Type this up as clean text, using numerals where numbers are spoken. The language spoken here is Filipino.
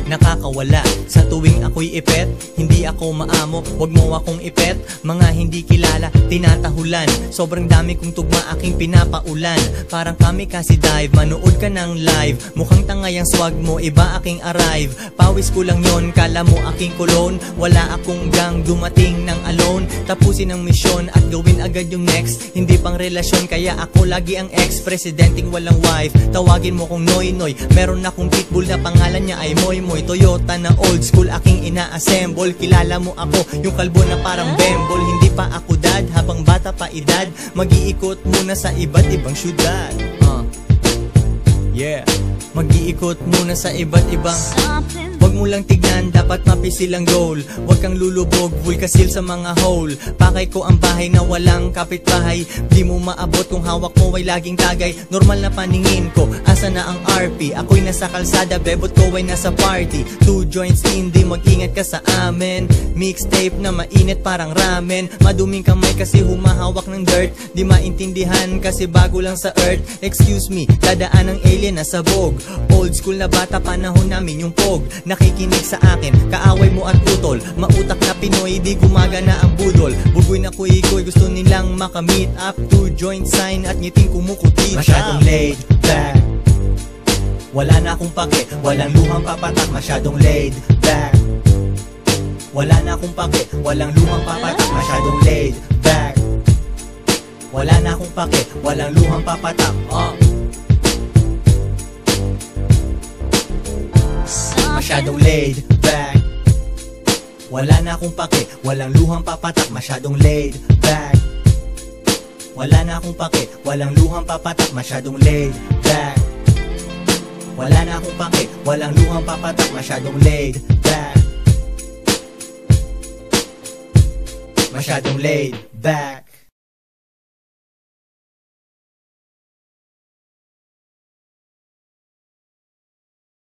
nakakawala. Sa tuwing ako'y ipet, hindi ako maamo, wag mo akong ipet. Mga hindi kilala, tinatahulan. Sobrang dami kong tugma aking pinapaulan. Parang kami kasi dive, manood ka ng live. Mukhang tanga yung swag mo, iba aking arrive. Pawis ko lang yon, kala mo aking kolon. Wala akong gang, dumating ng alone. Tapusin ang misyon at gawin agad yung next. Hindi pang relasyon, kaya ako lagi ang ex. Presidenting walang wife, tawagin mo kong Noy Noy. Meron akong pitbull na pangalan niya ay Moy Moy. Toyota na old school aking ina-assemble. Kilala mo ako, yung kalbo na parang bembol. Hindi pa ako dad, habang bata pa edad. Mag-iikot muna sa iba't ibang syudad. Yeah, mag-iikot muna sa iba't ibang. Wag mo lang tignan, dapat mapisil ang goal. Wag kang lulubog, vulkasil sa mga hole. Pakay ko ang bahay na walang kapitbahay. Di mo maabot kung hawak mo ay laging tagay. Normal na paningin ko, asa na ang RP? Ako'y nasa kalsada, bebot ko ay nasa party. 2 joints in, di mag-ingat ka sa amin. Mixtape na mainit parang ramen. Maduming kamay kasi humahawak ng dirt. Di maintindihan kasi bago lang sa earth. Excuse me, dadaan ng alien na sabog. Old school na bata, panahon namin yung pog. Nakikinig sa akin, kaaway mo at utol. Mautak na Pinoy, di gumagana ang budol. Bugoy na kuy-kuy, gusto nilang makamit up. 2 joint sign at ngiting kumukutit. Masyadong laid back, wala na akong pake, walang luhang papatak. Masyadong laid back, wala na akong pake, walang luhang papatak. Masyadong laid back, wala na akong pake, walang luhang papatak. Masyadong laid back, wala na akong pake, walang luhang papatak. Masyadong laid back, wala na akong pake, walang luhang papatak. Masyadong laid back, wala na akong pake, walang luhang papatak. Masyadong laid back, masyadong laid back.